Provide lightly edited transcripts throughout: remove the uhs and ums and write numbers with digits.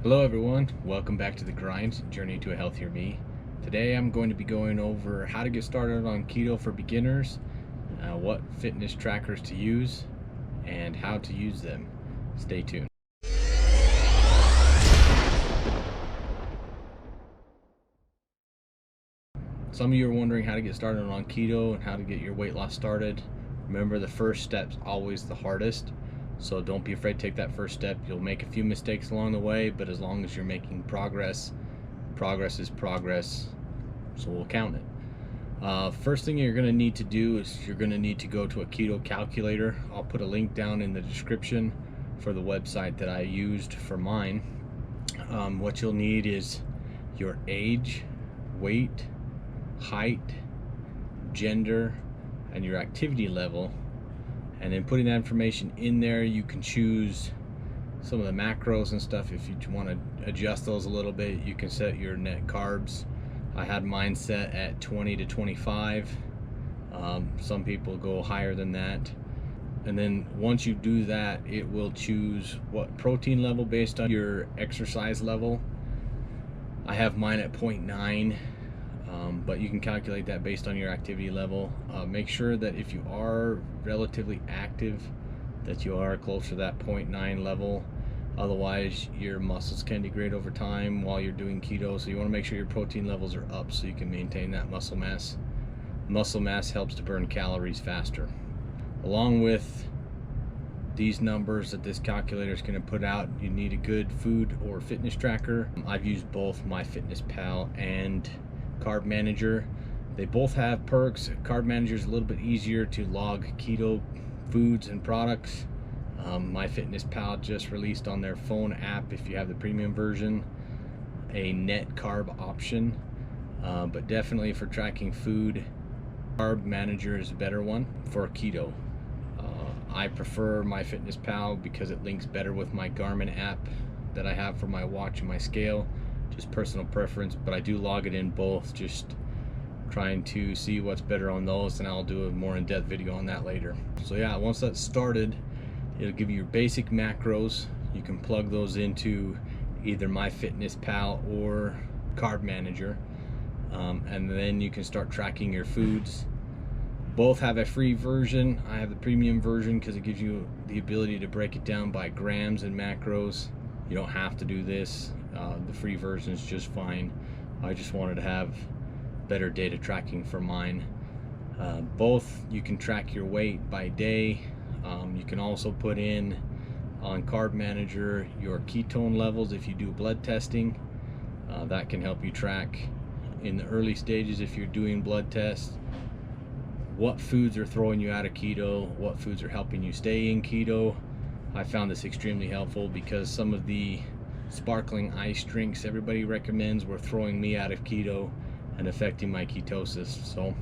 Hello everyone, welcome back to the grind, Journey to a Healthier Me. Today I'm going to be going over how to get started on keto for beginners, what fitness trackers to use, and how to use them. Stay tuned. Some of you are wondering how to get started on keto and how to get your weight loss started. Remember, the first step's always the hardest, so don't be afraid to take that first step. You'll make a few mistakes along the way, but as long as you're making progress, progress is progress, so we'll count it. First thing you're going to need to do is you're going to need to go to a keto calculator. I'll put a link down in the description for the website that I used for mine. What you'll need is your age, weight, height, gender, and your activity level. And then putting that information in there, you can choose some of the macros and stuff. If you want to adjust those a little bit, you can set your net carbs. I had mine set at 20 to 25. Some people go higher than that. And then once you do that, it will choose what protein level based on your exercise level. I have mine at 0.9, but you can calculate that based on your activity level. Make sure that if you are relatively active, that you are close to that 0.9 level. Otherwise, your muscles can degrade over time while you're doing keto, so you want to make sure your protein levels are up so you can maintain that muscle mass. Muscle mass helps to burn calories faster. Along with these numbers that this calculator is going to put out, you need a good food or fitness tracker. I've used both MyFitnessPal and Carb Manager. They both have perks. Carb Manager is a little bit easier to log keto foods and products. MyFitnessPal just released on their phone app, if you have the premium version, a net carb option, but definitely for tracking food, Carb Manager is a better one for keto. I prefer MyFitnessPal because it links better with my Garmin app that I have for my watch and my scale. Just personal preference, but I do log it in both, just trying to see what's better on those, and I'll do a more in-depth video on that later. So yeah, once that's started, it'll give you your basic macros. You can plug those into either MyFitnessPal or Carb Manager, and then you can start tracking your foods. Both have a free version. I have the premium version because it gives you the ability to break it down by grams and macros. You don't have to do this. The free version is just fine. I just wanted to have better data tracking for mine. Both, you can track your weight by day. You can also put in on Carb Manager your ketone levels if you do blood testing. That can help you track in the early stages, if you're doing blood tests, what foods are throwing you out of keto, what foods are helping you stay in keto. I found this extremely helpful because some of the sparkling ice drinks everybody recommends were throwing me out of keto and affecting my ketosis, so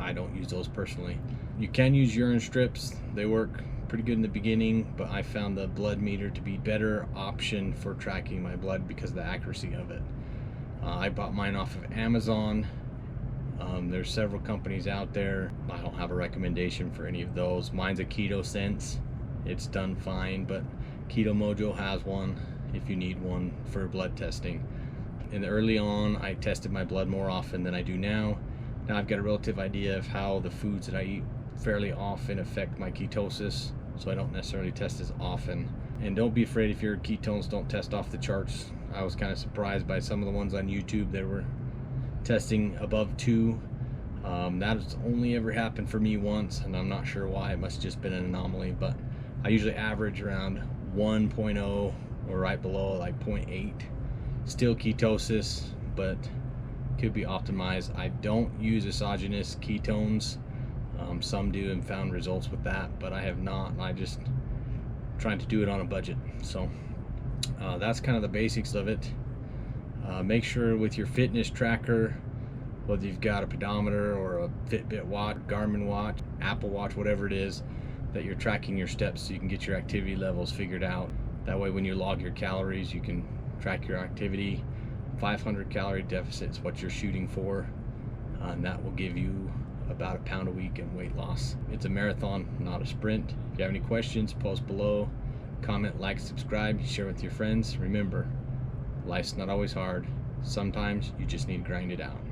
I don't use those personally. You can use urine strips. They work pretty good in the beginning, but I found the blood meter to be better option for tracking my blood because of the accuracy of it. I bought mine off of Amazon. There's several companies out there. I don't have a recommendation for any of those. Mine's a Keto Sense. It's done fine, but Keto Mojo has one if you need one for blood testing. In the early on, I tested my blood more often than I do now. Now I've got a relative idea of how the foods that I eat fairly often affect my ketosis, so I don't necessarily test as often. And don't be afraid if your ketones don't test off the charts. I was kind of surprised by some of the ones on YouTube that were testing above 2. That's only ever happened for me once, and I'm not sure why. It must have just been an anomaly, but I usually average around 1.0 or right below, like 0.8. Still ketosis, but could be optimized. I don't use exogenous ketones. Some do and found results with that, but I have not. I just trying to do it on a budget. So that's kind of the basics of it. Make sure with your fitness tracker, whether you've got a pedometer or a Fitbit watch, Garmin watch, Apple Watch, whatever it is, that you're tracking your steps so you can get your activity levels figured out. That way when you log your calories, you can track your activity. 500 calorie deficit is what you're shooting for, and that will give you about a pound a week in weight loss. It's a marathon, not a sprint. If you have any questions, post below. Comment, like, subscribe, share with your friends. Remember, Life's not always hard. Sometimes you just need to grind it out.